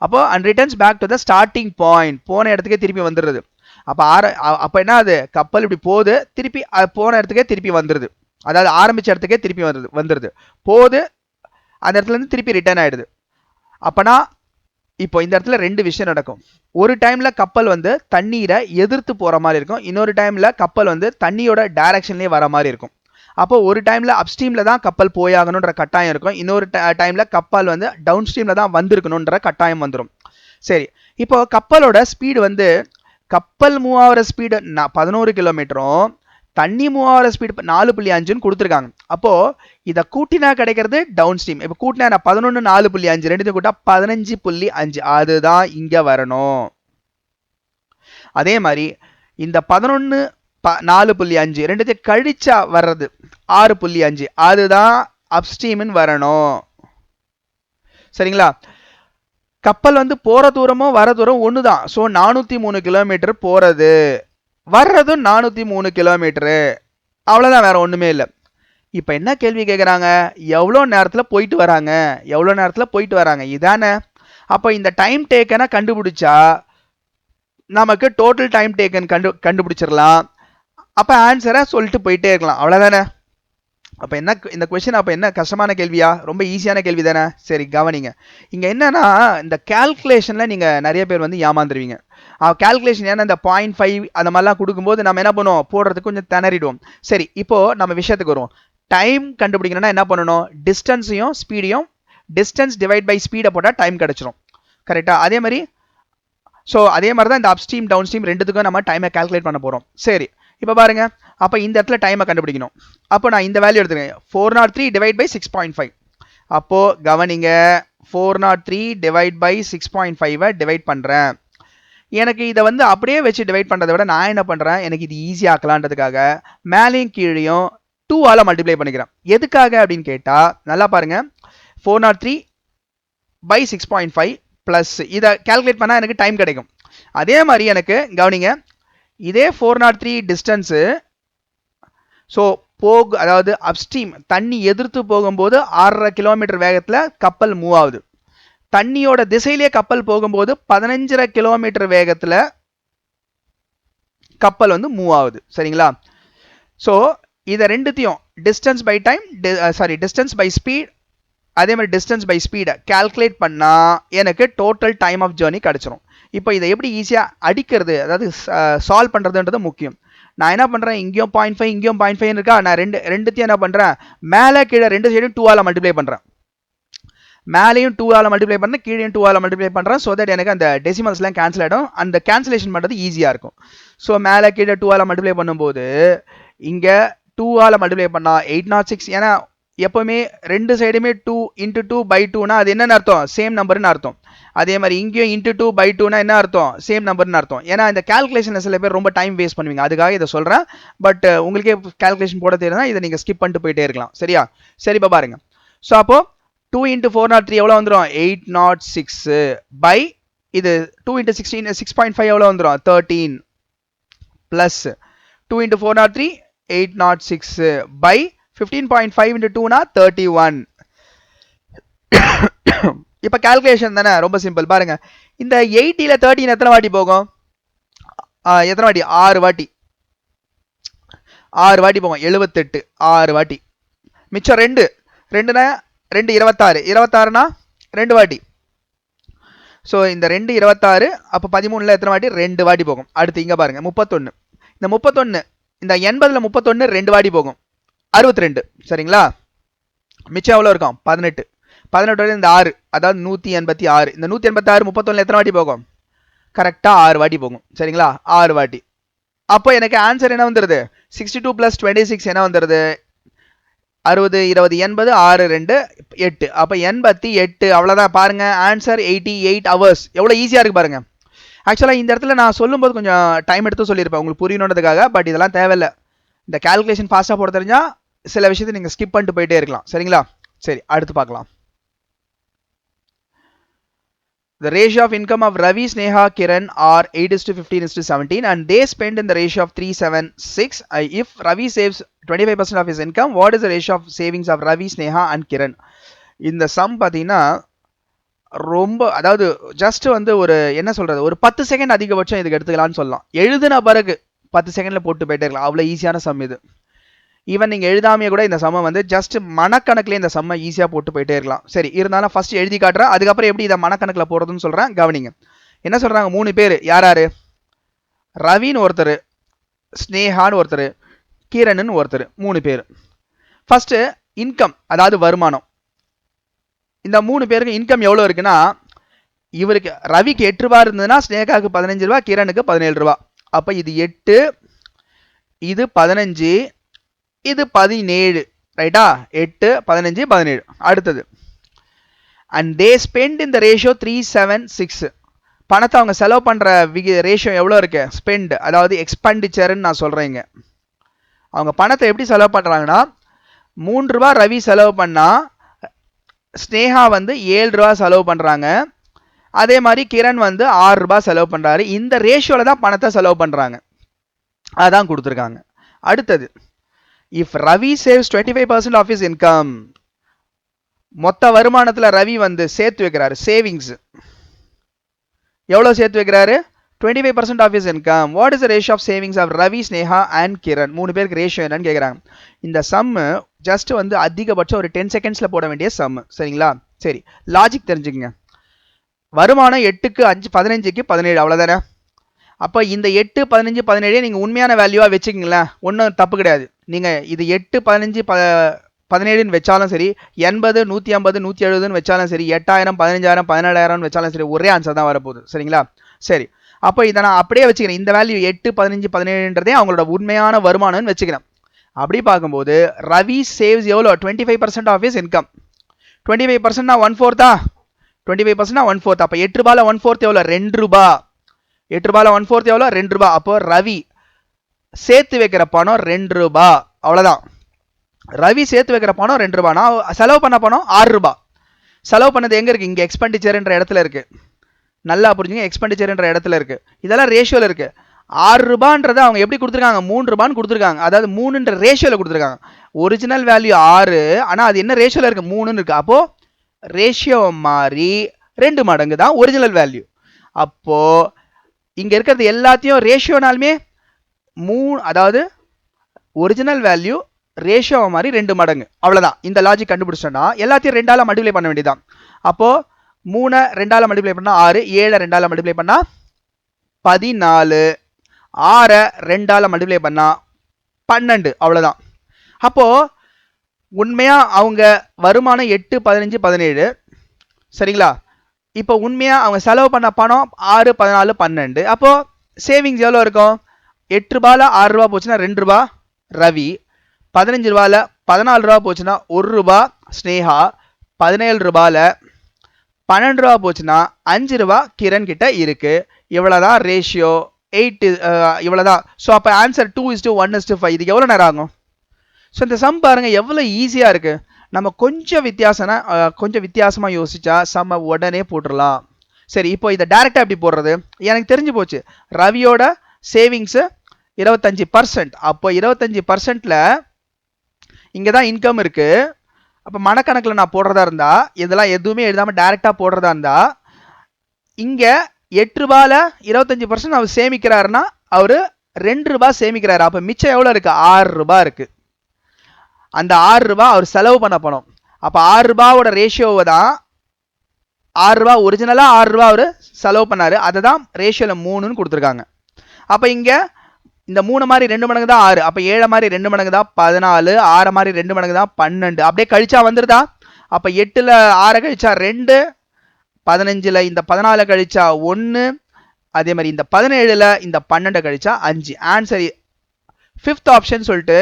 அப்போ and returns back to the starting point, போன இடத்துக்கே திருப்பி வந்துடுது. அப்ப என்ன, அது கப்பல் இப்படி போகுது, திருப்பி போன இடத்துக்கே திருப்பி வந்துடுது, அதாவது ஆரம்பிச்ச இடத்துக்கே திருப்பி வந்துடுது, போகுது, அந்த இடத்துல இருந்து திருப்பி ரிட்டர்ன் ஆயிடுது. அப்பனா இப்போ இந்த இடத்துல ரெண்டு விஷயம் நடக்கும். ஒரு டைம்ல கப்பல் வந்து தண்ணீரை எதிர்த்து போற மாதிரி இருக்கும், இன்னொரு டைம்ல கப்பல் வந்து தண்ணியோட டைரக்ஷன்லயே வர மாதிரி இருக்கும். அப்போ ஒரு டைம்ல அப்ஸ்ட்ரீம்ல தான் கப்பல் போயாகணுன்ற கட்டாயம் இருக்கும், இன்னொரு டைம்ல கப்பல் வந்து டவுன் ஸ்ட்ரீம்ல தான் வந்திருக்கணுன்ற கட்டாயம் வந்துடும். சரி, இப்போ கப்பலோட ஸ்பீடு வந்து கப்பல் மூவ் ஆகிற ஸ்பீடு 11 கிலோமீட்டரும் தண்ணி மூவ் ஆகிற ஸ்பீடு 4.5 கொடுத்துருக்காங்க. அப்போ இதை கூட்டினா கிடைக்கிறது டவுன் ஸ்ட்ரீம். இப்போ கூட்டினா 11 4.5 ரெண்டுத்தையும் கூட்டா 15.5, அதுதான் இங்க வரணும். அதே மாதிரி இந்த 11 4.5 ரெண்டுத்தையும் கழிச்சா வர்றது 6.5, அதுதான் அப்ஸ்ட்ரீம்னு வரணும். சரிங்களா? கப்பல் வந்து போற தூரமும் வர தூரம் ஒண்ணுதான். ஸோ 403 கிலோமீட்டர் போறது, வர்றதும் 403 கிலோமீட்டரு, அவ்வளவுதான், வேற ஒண்ணுமே இல்லை. இப்ப என்ன கேள்வி கேட்குறாங்க, எவ்வளோ நேரத்தில் போயிட்டு வராங்க, எவ்வளோ நேரத்தில் போயிட்டு வராங்க, இதானே. அப்போ இந்த டைம் டேக்கனை கண்டுபிடிச்சா நமக்கு டோட்டல் டைம் டேக்கன் கண்டுபிடிச்சிடலாம். அப்போ ஆன்சரை சொல்லிட்டு போயிட்டே இருக்கலாம், அவ்வளோதானே. அப்போ என்ன இந்த கொஸ்டின், அப்போ என்ன கஷ்டமான கேள்வியா? ரொம்ப ஈஸியான கேள்வி தானே. சரி, கவனிங்க. இங்கே என்னன்னா இந்த கேல்குலேஷனில் நீங்கள் நிறைய பேர் வந்து ஏமாந்துருவீங்க. கேல்குலேஷன் ஏன்னா இந்த 0.5 அந்த மாதிரிலாம் கொடுக்கும்போது நம்ம என்ன பண்ணுவோம், போடுறதுக்கு கொஞ்சம் திணறிடுவோம். சரி, இப்போ நம்ம விஷயத்துக்கு வருவோம். டைம் கண்டுபிடிக்கணும்னா என்ன பண்ணணும், டிஸ்டன்ஸையும் ஸ்பீடையும், டிஸ்டன்ஸ் டிவைட் பை ஸ்பீடை போட்டால் டைம் கிடைச்சிடும். கரெக்டா? அதே மாதிரி அதே மாதிரி தான் இந்த அப்ஸ்ட்ரீம் டவுன் ஸ்ட்ரீம் ரெண்டுத்துக்கும் நம்ம டைமை கால்குலேட் பண்ண போகிறோம். சரி, இப்போ பாருங்க, அப்போ இந்த இடத்துல டைமை கண்டுபிடிக்கணும். அப்போ நான் இந்த வேல்யூ எடுத்துக்கிறேன், 403 டிவைட் பை 6.5. அப்போ கவனிங்க, 403 டிவைட் பை 6.5 டிவைட் பண்ணுறேன். எனக்கு இதை வந்து அப்படியே வச்சு டிவைட் பண்ணுறதை விட நான் என்ன பண்ணுறேன், எனக்கு இது ஈஸியாக ஆக்கலான்றதுக்காக மேலேயும் கீழேயும் 2ஆல் மல்டிப்ளை பண்ணிக்கிறேன். எதுக்காக அப்படின்னு கேட்டால் நல்லா பாருங்க, 403 பை 6.5 ப்ளஸ் இதை கேல்குலேட் பண்ணால் எனக்கு டைம் கிடைக்கும். அதே மாதிரி எனக்கு கவனிங்க, இதே 403 டிஸ்டன்ஸு, ஸோ அதாவது அப்ஸ்ட்ரீம் தண்ணி எதிர்த்து போகும்போது 6.5 கிலோமீட்டர் வேகத்தில் கப்பல் மூவ் ஆகுது, தண்ணியோட திசையிலேயே கப்பல் போகும்போது 15.5 கிலோமீட்டர் வேகத்தில் கப்பல் வந்து மூவ் ஆகுது. சரிங்களா? ஸோ இதை ரெண்டுத்தையும் distance by time, distance by speed, அதே மாதிரி டிஸ்டன்ஸ் பை ஸ்பீடை கால்குலேட் பண்ணால் எனக்கு டோட்டல் டைம் ஆஃப் ஜேர்னி கிடச்சிரும். இப்போ இதை எப்படி ஈஸியாக அடிக்கிறது, அதாவது சால்வ் பண்ணுறதுன்றது முக்கியம். நான் என்ன பண்ணுறேன், இங்கேயும் 0.5 இங்கேயும் 0.5 இருக்கா, நான் ரெண்டுத்தையும் என்ன பண்ணுறேன், மேலே கீழே ரெண்டு சைடும் 2ஆல் மல்டிப்ளை பண்ணுறேன். மேலேயும் 2ஆல் மல்டிப்ளை பண்ணுறேன், கீழேயும் 2ஆல் மல்டிப்ளை பண்ணுறேன். ஸோ தட் எனக்கு அந்த டெசிமல்ஸ்லாம் கேன்சல் ஆகிடும், அந்த கேன்சலேஷன் பண்ணுறது ஈஸியாக இருக்கும். ஸோ மேலே கீழே 2ஆல் மல்டிப்ளை பண்ணும்போது இங்கே 2ஆல் மல்டிப்ளை பண்ணால் 806, ஏன்னா எப்பவுமே ரெண்டு சைடுமே 2 இன்ட்டு 2 பை 2னா அது என்னன்னு அர்த்தம்? சேம் நம்பர்னு அர்த்தம். அதே மாதிரி இங்கேயும் இன்ட்டு 2 பை 2னா என்ன அர்த்தம்? சேம் நம்பர்னு அர்த்தம். ஏன்னா இந்த கால்குலேஷன்ல சில பேர் ரொம்ப டைம் வேஸ்ட் பண்ணுவீங்க, அதுக்காக இதை சொல்றேன். பட் உங்களுக்கே கால்குலேஷன் போட தெரியுதுன்னா இதை நீங்க ஸ்கிப் பண்ணிட்டு போயிட்டே இருக்கலாம். சரியா? சரி, இப்போ பாருங்க. ஸோ அப்போ 2 இன்ட்டு 403 எவ்வளோ வந்துடும்? 806 பை இது 2 இன்ட்டு 16 6.5 எவ்வளோ வந்துடும்? 13 பிளஸ் 2 இன்ட்டு 403 806 பை 15.5 into 2 னா 31. இப்ப கால்குலேஷன் தானே, ரொம்ப சிம்பிள். பாருங்க, இந்த 80ல 13 எத்தனை வாட்டி போகும்? எத்தனை வாட்டி? 6 வாட்டி. 6 வாட்டி போகும். 78 6 வாட்டி. மிச்சம் 2 2னா 2 26 26னா 2 வாட்டி. ஸோ இந்த 2 26, அப்போ 13ல எத்தனை வாட்டி? 2 வாட்டி போகும். அடுத்து இங்க பாருங்க 31. இந்த 31 இந்த 80ல 31 2 வாட்டி போகும். 62. சரிங்களா? மிச்சம் எவ்வளோ இருக்கும்? 18. 18 இந்த 6, அதாவது 186. இந்த 186 31ல எத்தனை வாட்டி போகும்? கரெக்டா 6 வாட்டி போகும். சரிங்களா? 6 வாட்டி. அப்போ எனக்கு ஆன்சர் என்ன வந்துருது? 62 + 26 என்ன வந்துருது? 60 20 80 6 2 8. அப்போ 88. அவ்வளோதான். பாருங்க, ஆன்சர் 88 hours. எவ்வளோ ஈஸியா இருக்கு பாருங்க. ஆக்சுவலாக இந்த இடத்துல நான் சொல்லும்போது கொஞ்சம் டைம் எடுத்து சொல்லியிருப்பேன் உங்களுக்கு புரியணுன்றதுக்காக. பட் இதெல்லாம் தேவையில்லை. இந்த கால்குலேஷன் ஃபாஸ்ட்டாக போட தெரிஞ்சா சில விஷயத்தை நீங்கள் ஸ்கிப் பண்ணிட்டு போயிட்டே இருக்கலாம். சரிங்களா? சரி, அடுத்து பார்க்கலாம். The ratio of income of Ravi, Sneha, Kiran are 8:15:17 and they spend in the ratio of 376. If Ravi saves 25% of his income, what is the ratio of savings of Ravi, Sneha and Kiran? இந்த some பார்த்தீங்கன்னா ரொம்ப, அதாவது just வந்து ஒரு என்ன சொல்றது, ஒரு 10 second அதிகபட்சம் இதுக்கு எடுத்துக்கலாம்னு சொல்லலாம். எழுதுன பிறகு 10 செகண்ட்ல போட்டு போயிட்டே இருக்கலாம். அவ்வளோ ஈஸியான சம் இது. ஈவன் நீங்கள் எழுதாமையே கூட இந்த சம்மை வந்து ஜஸ்ட் மனக்கணக்கில் இந்த சம்மை ஈஸியாக போட்டு போயிட்டே இருக்கலாம். சரி, இருந்தாலும் ஃபர்ஸ்ட் எழுதி காட்டுறேன், அதுக்கப்புறம் எப்படி இதை மனக்கணக்கில் போடுறதுன்னு சொல்கிறேன். கவனிங்க. என்ன சொல்கிறாங்க? 3 பேர். யார் யார்? ரவின்னு ஒருத்தர், ஸ்னேகான்னு ஒருத்தர், கிரண்னு ஒருத்தர். 3 பேர். ஃபர்ஸ்ட் இன்கம், அதாவது வருமானம். இந்த 3 பேருக்கு இன்கம் எவ்வளோ இருக்குன்னா, இவருக்கு ரவிக்கு 8 ரூபா இருந்ததுன்னா ஸ்னேகாவுக்கு 15 ரூபா, கிரணுக்கு 17 ரூபா. அப்போ இது 8, இது 15, இது 17. ரைட்டா? 8 15 17. அடுத்தது, and they spend in the ratio 376. பணத்தை அவங்க செலவு பண்ற ரேஷியோ எவ்வளோ இருக்கு? ஸ்பெண்ட், அதாவது எக்ஸ்பெண்டிச்சர்ன்னு நான் சொல்றேங்க. அவங்க பணத்தை எப்படி செலவு பண்றாங்கன்னா, 3 ரூபா ரவி செலவு பண்ணா ஸ்னேகா வந்து 7 ரூபா செலவு பண்றாங்க. அதே மாதிரி கிரண் வந்து 6 ரூபா செலவு பண்றாரு. இந்த ரேஷியோல தான் பணத்தை செலவு பண்றாங்க. அதான் கொடுத்துருக்காங்க. அடுத்தது, if Ravi saves 25% of his income, மொத்த வருமானத்துல ரவி வந்து சேர்த்து வைக்கிறாரு, சேவிங்ஸ் எவ்வளவு சேர்த்து வைக்கிறாரு? 25% of his income. What is the ratio of savings of Ravi, Sneha and Kiran? 3 பேருக்கு ரேஷியோ என்னன்னு கேக்குறாங்க. இந்த சம் ஜஸ்ட் வந்து அதிகபட்சம் ஒரு 10 செகண்ட்ஸ்ல போட வேண்டிய சம். சரிங்களா? சரி, லாஜிக் தெரிஞ்சுக்கங்க. வருமானம் 8க்கு 5 15க்கு 17, அவ்வளவுதானே? அப்போ இந்த 8 15 17 நீங்க உண்மையான வேல்யூவா வச்சுக்கீங்களேன், ஒன்றும் தப்பு கிடையாது. நீங்க இது 8 15 17ன்னு வச்சாலும் சரி, 80 150 170ன்னு வச்சாலும் சரி, 8000 15000 17000 வச்சாலும் சரி, ஒரே ஆன்சர் தான் வரப்போகுது. சரிங்களா? சரி, அப்போ இதை நான் அப்படியே வச்சுக்கிறேன். இந்த வேல்யூ 8 15 17ன்றதே அவங்களோட உண்மையான வருமானம்னு வச்சுக்கிறேன். அப்படி பார்க்கும்போது ரவி சேவ்ஸ் எவ்வளோ? 25% ஆஃப் இஸ் இன்கம். 25%னா 1/4. 25%னா 1/4. அப்போ 8 ரூபாயில் 1/4 எவ்வளோ? 2 ரூபா. 8 ரூபாயில் 1/4 எவ்வளோ? 2 ரூபா. அப்போ ரவி சேர்த்து வைக்கிற பணம் 2 ரூபா. அவ்வளோதான். ரவி சேர்த்து வைக்கிற பணம் 2 ரூபா. நான் செலவு பண்ண பணம் 6 ரூபா. செலவு பண்ணது எங்க இருக்கு? இங்க எக்ஸ்பெண்டிச்சர்ன்ற இடத்துல இருக்கு. நல்லா புரிஞ்சுங்க, எக்ஸ்பெண்டிச்சர்ன்ற இடத்துல இருக்கு. இதெல்லாம் ரேஷியோல இருக்கு. 6 ரூபான்றதை அவங்க எப்படி கொடுத்துருக்காங்க? 3 ரூபான்னு கொடுத்துருக்காங்க. அதாவது 3ன்ற ரேஷியோல கொடுத்துருக்காங்க. ஒரிஜினல் வேல்யூ 6, ஆனா அது என்ன ரேஷியோல இருக்கு? 3ன்னு இருக்கு. அப்போ ரேஷியோ மாறி 2 மடங்கு தான் ஒரிஜினல் வேல்யூ. அப்போ இங்க இருக்கிறது எல்லாத்தையும் ரேஷியோனாலுமே 3, அதாவது ஒரிஜினல் வேல்யூ ரேஷியோ மாதிரி 2 மடங்கு. அவ்வளவுதான். இந்த லாஜிக் கண்டுபிடிச்சோம்னா எல்லாத்தையும் 2ஆல மல்டிப்ளை பண்ண வேண்டியதான். அப்போ 3 2ஆல மல்டிப்ளை பண்ணா 6, 7 2ஆல மல்டிப்ளை பண்ணா 14, 6 2ஆல மல்டிப்ளை பண்ணா 12. அவ்வளவுதான். அப்போ உண்மையா அவங்க வருமானம் 8 15 17. சரிங்களா? இப்போ உண்மையா அவங்க செலவு பண்ண பணம் 6 14 12. அப்போ சேவிங்ஸ் எவ்வளோ இருக்கும்? 8 ரூபாயில் 6 ரூபா போச்சுன்னா 2 ரூபா ரவி, 15 ரூபாயில் 14 ரூபா போச்சுன்னா 1 ரூபா ஸ்னேகா, 17 ரூபாயில் 12 ரூபா போச்சுன்னா 5 ரூபா கிரண் கிட்ட இருக்கு. இவ்வளோதான் ரேஷியோ. 8 இவ்வளோதான். ஸோ அப்போ ஆன்சர் 2:1:5. இதுக்கு எவ்வளோ நேரம் ஆகும்? ஸோ இந்த சம் பாருங்கள் எவ்வளோ ஈஸியாக இருக்குது. நம்ம கொஞ்சம் வித்தியாசமாக யோசிச்சா சம்ம உடனே போட்டுடலாம். சரி, இப்போ இதை டைரெக்டாக எப்படி போடுறது? எனக்கு தெரிஞ்சு போச்சு. ரவியோட சேவிங்ஸு 25%. அப்போ 25%ல் இங்கே தான் இன்கம் இருக்குது. அப்போ மனக்கணக்கில் நான் போடுறதா இருந்தால், இதெல்லாம் எதுவுமே எழுதாமல் டைரெக்டாக போடுறதா இருந்தால், இங்கே 8 ரூபாயில் 25% அவர் சேமிக்கிறாருன்னா அவர் 2 ரூபா சேமிக்கிறாரு. அப்போ மிச்சம் எவ்வளோ இருக்குது? 6 ரூபா இருக்குது. அந்த 6 ரூபா அவர் செலவு பண்ண போனோம். அப்போ 6 ரூபாவோட ரேஷியோவை தான் 6 ரூபா ஒரிஜினலாக 6 ரூபா அவர் செலவு பண்ணார். அதை தான் ரேஷியோவில் 3ன்னு கொடுத்துருக்காங்க. அப்போ இங்கே இந்த 3 மாதிரி 2 மடங்கு தான் 6. அப்போ 7 மாதிரி 2 மடங்கு தான் 14, 6 மாதிரி 2 மடங்கு தான் 12. அப்படியே கழிச்சா வந்துருதா? அப்போ 8ல் 6 கழிச்சா 2, 15ல் இந்த 14 கழிச்சா 1, அதே மாதிரி இந்த 17ல் இந்த 12 கழிச்சா 5. ஆன்சர் 5th ஆப்ஷன் சொல்லிட்டு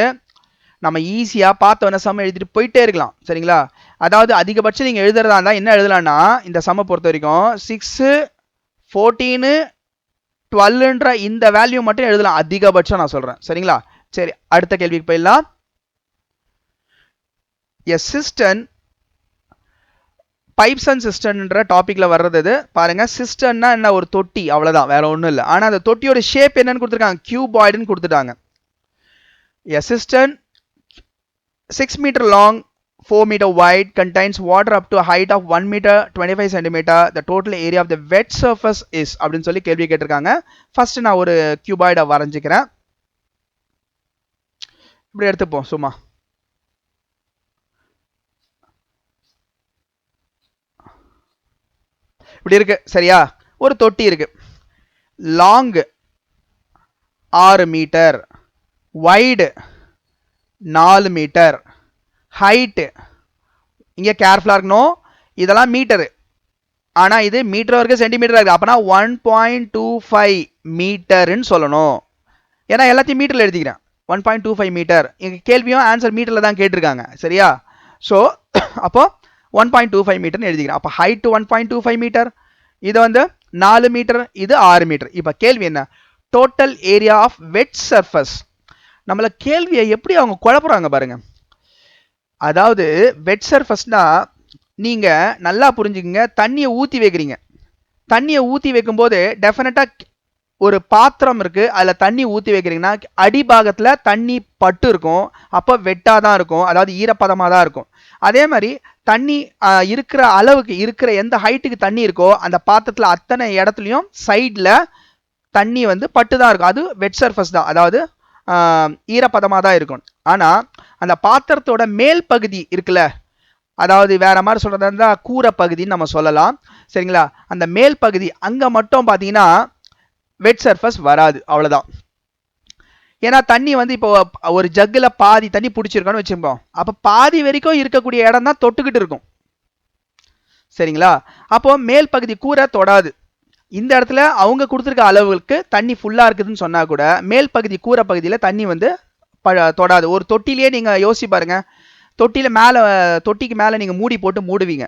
நம்ம ஈஸியாக பார்த்தோன்னே சம் எழுதிட்டு போயிட்டே இருக்கலாம். சரிங்களா? அதாவது அதிகபட்சம் நீங்கள் எழுதுறதா இருந்தால் என்ன எழுதலாம்னா, இந்த சம்மை பொறுத்த வரைக்கும் 6, 14, 12ன்ற இந்த வேல்யூ மட்டும் எழுதலாம். அதிகபட்சம் நான் சொல்கிறேன். சரிங்களா? சரி, அடுத்த கேள்விக்கு போயிடலாம். எஸ் சிஸ்டன் பைப்ஸ் அண்ட் சிஸ்டன்ன்ற டாப்பிக்கில் வர்றது இது. பாருங்கள், சிஸ்டன்னா என்ன? ஒரு தொட்டி, அவ்வளோதான், வேற ஒன்றும் இல்லை. ஆனால் அந்த தொட்டியோட ஷேப் என்னன்னு கொடுத்துருக்காங்க? கியூபாய்டுன்னு கொடுத்துட்டாங்க. எஸ் சிஸ்டன் 6 meter long, 4 meter wide, contains water up to a height of 1 meter 25 centimeter. The total area of the wet surface is அப்படின்னு சொல்லி கேள்வி கேட்டிருக்காங்க. ஃபர்ஸ்ட் நான் ஒரு கியூபாய்டை வரைஞ்சிக்கிறேன். இப்படி எடுத்துப்போம் சும்மா. இப்படி இருக்கு. சரியா? ஒரு தொட்டி இருக்கு. Long 6 metre, wide 4 metre, height இங்கே கேர்ஃபுல்லாக இருக்கணும். இதெல்லாம் மீட்டரு, ஆனால் இது மீட்டர் வரைக்கும் சென்டிமீட்டர் இருக்குது. அப்போனா 1.25 மீட்டருன்னு சொல்லணும். ஏன்னா எல்லாத்தையும் மீட்டரில் எழுதிக்கிறேன். 1.25 மீட்டர். எங்கள் கேள்வியும் ஆன்சர் மீட்டரில் தான் கேட்டிருக்காங்க. சரியா? ஸோ அப்போ 1.25 மீட்டர்னு எழுதிக்கிறேன். அப்போ ஹைட்டு 1.25 மீட்டர், இது வந்து 4 மீட்டர், இது 6 மீட்டர். இப்போ கேள்வி என்ன? Total area of wet surface. நம்மள கேள்வியை எப்படி அவங்க குழப்புறாங்க பாருங்க. அதாவது வெட் சர்ஃபஸ்னா நீங்கள் நல்லா புரிஞ்சுக்கங்க. தண்ணியை ஊற்றி வைக்கிறீங்க. தண்ணியை ஊற்றி வைக்கும்போது டெஃபினட்டாக ஒரு பாத்திரம் இருக்குது, அதில் தண்ணி ஊற்றி வைக்கிறீங்கன்னா அடிபாகத்தில் தண்ணி பட்டு இருக்கும். அப்போ வெட்டாக தான் இருக்கும், அதாவது ஈரப்பதமாக தான் இருக்கும். அதே மாதிரி தண்ணி இருக்கிற அளவுக்கு, இருக்கிற எந்த ஹைட்டுக்கு தண்ணி இருக்கோ அந்த பாத்திரத்தில் அத்தனை இடத்துலையும் சைடில் தண்ணி வந்து பட்டு தான் இருக்கும். அது வெட் சர்ஃபஸ் தான், அதாவது ஈரப்பதமாக தான் இருக்கும். ஆனால் அந்த பாத்திரத்தோட மேல் பகுதி இருக்குல்ல, அதாவது வேற மாதிரி சொல்கிறதா இருந்தால் கூரை பகுதின்னு நம்ம சொல்லலாம். சரிங்களா? அந்த மேல் பகுதி அங்கே மட்டும் பார்த்தீங்கன்னா வெட் சர்ஃபஸ் வராது. அவ்வளோதான். ஏன்னா தண்ணி வந்து இப்போ ஒரு ஜக்கில் பாதி தண்ணி பிடிச்சிருக்கோன்னு வச்சுப்போம். அப்போ பாதி வரைக்கும் இருக்கக்கூடிய இடம் தான் தொட்டுக்கிட்டு இருக்கும். சரிங்களா? அப்போ மேல் பகுதி கூரை தொடாது. இந்த இடத்துல அவங்க கொடுத்துருக்க அளவுக்கு தண்ணி ஃபுல்லாக இருக்குதுன்னு சொன்னால் கூட மேல் பகுதி கூரை பகுதியில் தண்ணி வந்து தொடாது. ஒரு தொட்டிலேயே நீங்கள் யோசிச்சு பாருங்கள். தொட்டிக்கு மேலே நீங்கள் மூடி போட்டு மூடுவீங்க.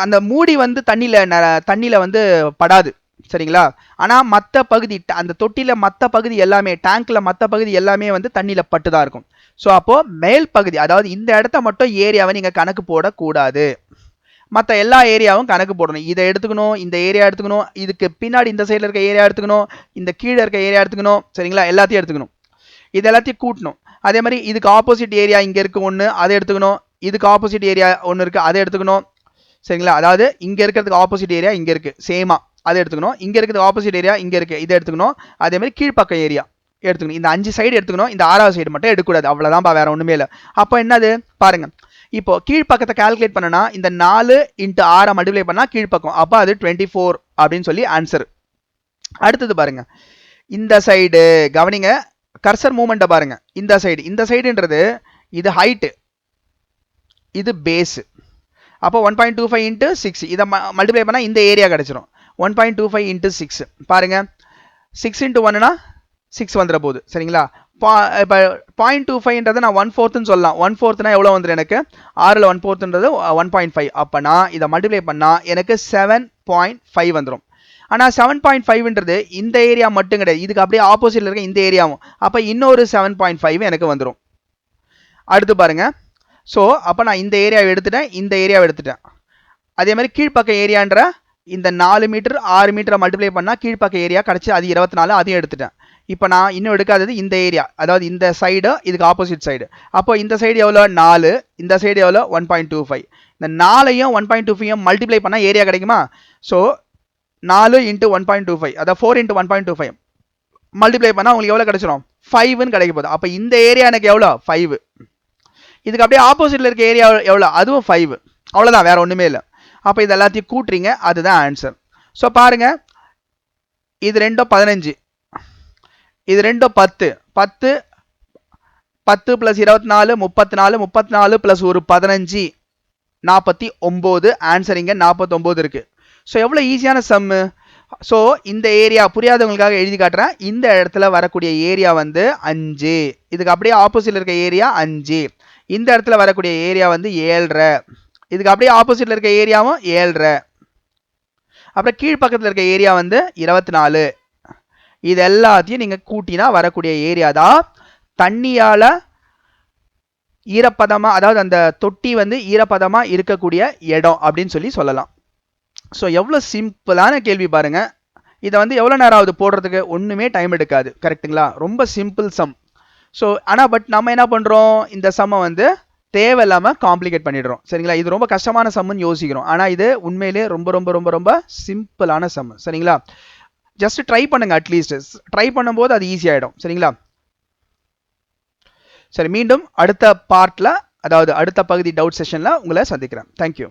அந்த மூடி வந்து தண்ணியில் வந்து படாது. சரிங்களா? ஆனால் மற்ற பகுதி, அந்த தொட்டியில் மற்ற பகுதி எல்லாமே, டேங்க்கில் மற்ற பகுதி எல்லாமே வந்து தண்ணியில் பட்டு தான் இருக்கும். ஸோ அப்போது மேல் பகுதி, அதாவது இந்த இடத்த மட்டும் ஏரியாவை நீங்கள் கணக்கு போடக்கூடாது. மற்ற எல்லா ஏரியாவும் கணக்கு போடணும். இதை எடுத்துக்கணும், இந்த ஏரியா எடுத்துக்கணும், இதுக்கு பின்னாடி இந்த சைடில் இருக்க ஏரியா எடுத்துக்கணும், இந்த கீழே இருக்க ஏரியா எடுத்துக்கணும். சரிங்களா? எல்லாத்தையும் எடுத்துக்கணும். இது எல்லாத்தையும் கூட்டணும். அதே மாதிரி இதுக்கு ஆப்போசிட் ஏரியா இங்கே இருக்குது ஒன்று, அதை எடுத்துக்கணும். இதுக்கு ஆப்போசிட் ஏரியா ஒன்று இருக்குது, அதை எடுத்துக்கணும். சரிங்களா? அதாவது இங்கே இருக்கிறதுக்கு ஆப்போசிட் ஏரியா இங்கே இருக்குது, சேமா, அதை எடுத்துக்கணும். இங்கே இருக்கிறதுக்கு ஆப்போசிட் ஏரியா இங்கே இருக்குது, இதை எடுத்துக்கணும். அதே மாதிரி கீழ்ப்பக்கம் ஏரியா எடுத்துக்கணும். இந்த 5 சைடு எடுத்துக்கணும். இந்த 6வது சைடு மட்டும் எடுக்கக்கூடாது. அவ்வளோதான்ப்பா, வேற ஒன்றுமே இல்லை. அப்போ என்னது பாருங்க. இப்போ கீழ்ப்பக்கத்தை கால்குலேட் பண்ணனா இந்த 4 × 6 மல்டிப்ளை பண்ணால் கீழ்ப்பக்கம், அப்போ அது 24 அப்படின்னு சொல்லி ஆன்சர். அடுத்தது பாருங்க, இந்த சைடு கவனிங்க, கர்சர் மூமெண்ட்டை பாருங்க. இந்த சைடுன்றது இது ஹைட்டு, இது பேஸு. அப்போ 1.25 × 6 இதை மல்டிப்ளை பண்ணால் இந்த ஏரியா கிடச்சிரும். 1.25 × 6 பாருங்க. 6 × 1னா 6 வந்துட போகுது. சரிங்களா? இப்போ 0.25ன்றதை நான் 1/4ன்னு சொல்லலாம். 1/4னா எவ்வளோ வந்துடும் எனக்கு? 6ல் 1/4ன்றது 1.5. அப்போனா இதை மல்டிப்ளை பண்ணால் எனக்கு 7.5 வந்துடும். ஆனால் 7.5ன்றது இந்த ஏரியா மட்டும் கிடையாது, இதுக்கு அப்படியே ஆப்போசிட்டில் இருக்க இந்த ஏரியாவும். அப்போ இன்னொரு 7.5 எனக்கு வந்துடும். அடுத்து பாருங்க. ஸோ அப்போ நான் இந்த ஏரியாவை எடுத்துட்டேன், இந்த ஏரியாவை எடுத்துட்டேன். அதே மாதிரி கீழ்ப்பக்க ஏரியான்ற இந்த 4 மீட்டர் 6 மீட்டரை மல்டிப்ளை பண்ணால் கீழ்ப்பக்க ஏரியா கிடச்சி, அது 24, அதையும் எடுத்துட்டேன். இப்போ நான் இன்னும் எடுக்காதது இந்த ஏரியா, அதாவது இந்த சைடு, இதுக்கு ஆப்போசிட் சைடு. அப்போ இந்த சைடு எவ்வளோ? 4. இந்த சைடு எவ்வளோ? 1.25. இந்த 4ஐயும் 1.25 மல்டிப்ளை பண்ணால் ஏரியா கிடைக்குமா? ஸோ 4 × 1.25, அதாவது 4 × 1.25 மல்டிப்ளை பண்ணால் உங்களுக்கு எவ்வளோ கிடைச்சிடும்? 5ன்னு கிடைக்க போகுது. அப்போ இந்த ஏரியா எனக்கு எவ்வளோ? 5. இதுக்கு அப்படியே ஆப்போசிட்டில் இருக்க ஏரியா எவ்வளோ? அதுவும் 5. அவ்வளோதான், வேற ஒன்றுமே இல்லை. அப்போ இது எல்லாத்தையும் கூட்டுறீங்க, அதுதான் ஆன்சர். ஸோ பாருங்க, இது ரெண்டும் 15, இது ரெண்டும் 10. 10 10 + 24 34, 34 + ஒரு 15 49. ஆன்சர் இங்கே 49 இருக்கு. ஸோ எவ்வளோ ஈஸியான சம்மு. ஸோ இந்த ஏரியா புரியாதவங்களுக்காக எழுதி காட்டுறேன். இந்த இடத்துல வரக்கூடிய ஏரியா வந்து 5. இதுக்கு அப்படியே ஆப்போசிட்ல இருக்க ஏரியா 5. இந்த இடத்துல வரக்கூடிய ஏரியா வந்து 7.5. இதுக்கு அப்படியே ஆப்போசிட்ல இருக்க ஏரியாவும் 7.5. அப்புறம் கீழ்ப்பக்கத்தில் இருக்க ஏரியா வந்து 24. இது எல்லாத்தையும் நீங்க கூட்டினா வரக்கூடிய ஏரியா தான் தண்ணியால ஈரப்பதமா, அதாவது அந்த தொட்டி வந்து ஈரப்பதமா இருக்கக்கூடிய இடம் அப்படின்னு சொல்லலாம். ஸோ எவ்வளோ சிம்பிளான கேள்வி பாருங்க. இதை வந்து எவ்வளோ நேரம் ஆகுது போடுறதுக்கு? ஒன்றுமே டைம் எடுக்காது. கரெக்டுங்களா? ரொம்ப சிம்பிள் சம். ஸோ ஆனால் பட் நம்ம என்ன பண்ணுறோம், இந்த சம்மை வந்து தேவையில்லாமல் காம்ப்ளிகேட் பண்ணிடுறோம். சரிங்களா? இது ரொம்ப கஷ்டமான சம்முன்னு யோசிக்கிறோம். ஆனால் இது உண்மையிலே ரொம்ப ரொம்ப ரொம்ப ரொம்ப சிம்பிளான சம். சரிங்களா? ஜஸ்ட் ட்ரை பண்ணுங்க. அட்லீஸ்ட் ட்ரை பண்ணும்போது அது ஈஸியாகிடும். சரிங்களா? சரி, மீண்டும் அடுத்த பார்ட்டில், அதாவது அடுத்த பகுதி டவுட் செஷனில் உங்களை சந்திக்கிறேன். தேங்க்யூ.